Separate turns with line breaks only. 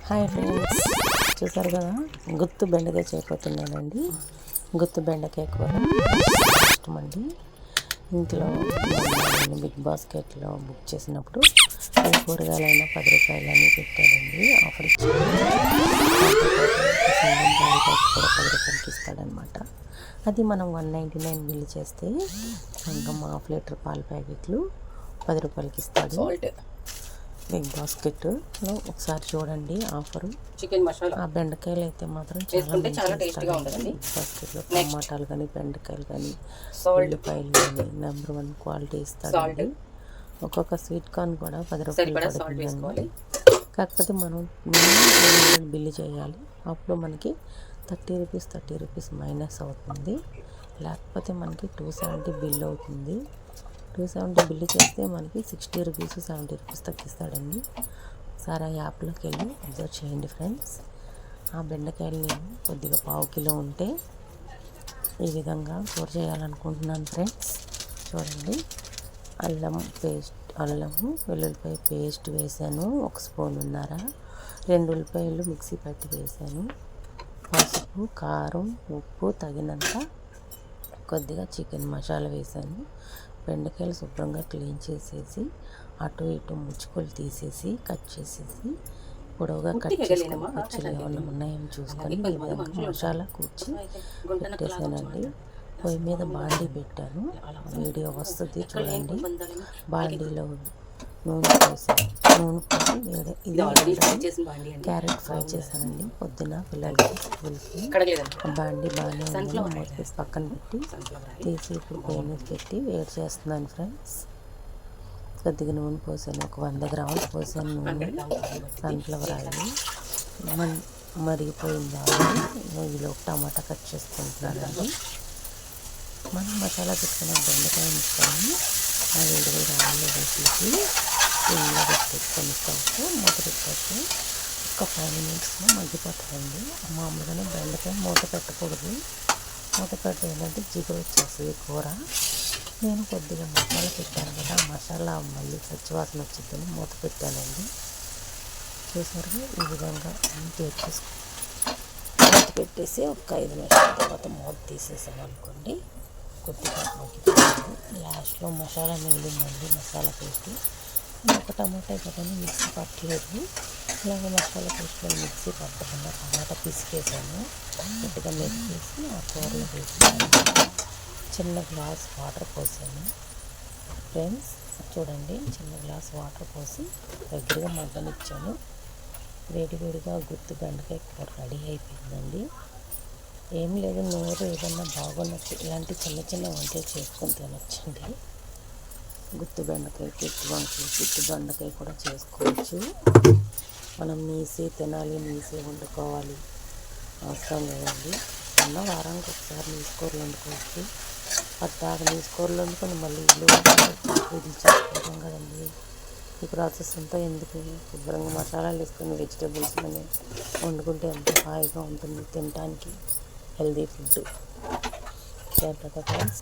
Hi friends, చూసారు కదా గుత్తు బెండకాయ చేయబోతున్నానండి. గుత్తు బెండకాయ కూర ఇష్టమండి. ఇంట్లో బిగ్ బాస్కెట్లో బుక్ చేసినప్పుడు ఏ కూరగాయలైనా 10 రూపాయలని పెట్టాడండి. ఆఫర్ ఇచ్చాడు. కూడా 10 రూపాయలకి ఇస్తాడనమాట. అది మనం 199 బిల్ చేస్తే ఇంకా హాఫ్ లీటర్ పాల ప్యాకెట్లు 10 రూపాయలకి ఇస్తాడు. బిగ్ బాస్కెట్లో ఒకసారి చూడండి ఆఫరు.
చికెన్ మసాలా
ఆ బెండకాయలు అయితే మాత్రం
చాలా టేస్టీగా ఉంటుంది.
బిగ్ బాస్కెట్లో టమాటాలు కానీ బెండకాయలు కానీ ఉల్లిపాయలు కానీ నెంబర్ 1 క్వాలిటీ ఇస్తాడండి. ఒక్కొక్క స్వీట్ కార్న్ కూడా 10 రూపాయలు పడుతుందండి. కాకపోతే మనం బిల్లు చేయాలి. అప్పుడు మనకి 30 రూపీస్ మైనస్ అవుతుంది. లేకపోతే మనకి 270 బిల్ అవుతుంది. 270 బిల్లు చేస్తే మనకి 60 రూపీస్ 70 రూపీస్ తగ్గిస్తాడండి. ఒకసారి ఆ యాప్లోకి వెళ్ళి అబ్జర్వ్ చేయండి ఫ్రెండ్స్. ఆ బెండకాయలు నేను కొద్దిగా 1/2 కిలో ఉంటే ఈ విధంగా కూర చేయాలనుకుంటున్నాను ఫ్రెండ్స్. చూడండి, అల్లము వెల్లుల్లిపాయ పేస్ట్ వేసాను, 1 స్పూన్ ఉన్నారా. 2 ఉల్లిపాయలు మిక్సీ పట్టి వేసాను. పసుపు, కారం, ఉప్పు తగినంత, కొద్దిగా చికెన్ మసాలా వేసాను. బెండకాయలు శుభ్రంగా క్లీన్ చేసేసి అటు ఇటు ముచ్చుకలు తీసేసి కట్ చేసేసి పొడవుగా కట్ చేసుకొని పచ్చళ్ళు ఏమన్నా ఉన్నాయని చూసుకొని ఈ విధంగా మసాలా కూర్చి పెట్టేసానండి. పొయ్యి మీద బాండీ పెట్టాను. వీడియో వస్తుంది చూడండి. బాండీలో నూనె పోసి క్యారెట్ ఫ్రై చేశానండి పొద్దున పిల్లలకి స్కూల్కి. బాండీ బాగానే మూత తీసి పక్కన పెట్టి తీసి ఇప్పుడు పొయ్యి మీద పెట్టి వేడి చేస్తున్నాను ఫ్రెండ్స్. కొద్దిగా నూనె పోసాను, ఒక 100 గ్రాములు పోసాను నూనె. సన్ఫ్లవర్ ఆయిల్ మరిగిపోయింది. ఇందులో టమాటా కట్ చేసుకుంటున్నానండి. మనం మసాలా పెట్టుకున్న బెండకాయ ముక్కని ఆ వేడి ఆయిల్లో వేసేసి ఇంట్లో పెట్టేసుకొని మూత పెట్టేస్తే ఒక 5 మినిట్స్లో మగ్గిపోతుందండి. మామూలుగానే బెండకాయ మూత పెట్టకూడదు. మూత పెడితే ఏంటంటే జిగురు వచ్చేస్తుంది కూర. నేను కొద్దిగా మసాలా పెట్టాను కదా, ఆ మసాలా మళ్ళీ పచ్చివాసన వచ్చిందని మూత పెట్టానండి. చూసారు, ఈ విధంగా మూత పెట్టేసి ఒక 5 నిమిషాల తర్వాత మూత తీసేసాను అనుకోండి. కొద్దిగా మగ్గిపోయింది. లాస్ట్లో మసాలా మిగిలిందండి, మసాలా పేస్ట్. ఒక టమాటా కదండి మిక్సీ పట్టలేదు. ఇలాగ మసాలా పేస్ట్లో మిక్సీ పట్టకుండా టమాటా పిసికేసాను. కొద్దిగా మెరికేసి ఆ కూరలో వేసాను. చిన్న గ్లాస్ వాటర్ పోసాను ఫ్రెండ్స్. చూడండి, చిన్న గ్లాస్ వాటర్ పోసి దగ్గరగా మగ్గనిచ్చాను. వేడివేడిగా గుత్తు బెండకాయ కూర రెడీ అయిపోయిందండి. ఏం లేదు, నోరు ఏదన్నా బాగున్నట్టు ఇలాంటి చిన్న చిన్న వంటలు చేసుకొని తినొచ్చండి. గుత్తు బెండకాయ, గుత్తు బెండకాయ కూడా చేసుకోవచ్చు. మనం నీసే తినాలి, నీసే వండుకోవాలి అవసరం లేదండి. వారానికి ఒకసారి నీసుకూరలు వండుకోవచ్చు. పట్టాక నీసుకూరలు వండుకొని మళ్ళీ ఇల్లు ఇది చేసుకుంటాం కదండి. ఈ ప్రాసెస్ అంతా ఎందుకు? శుభ్రంగా మసాలాలు వేసుకొని వెజిటేబుల్స్ వండుకుంటే ఎంతో హాయిగా ఉంటుంది తినడానికి. Healthy food. ఫ్రెండ్స్.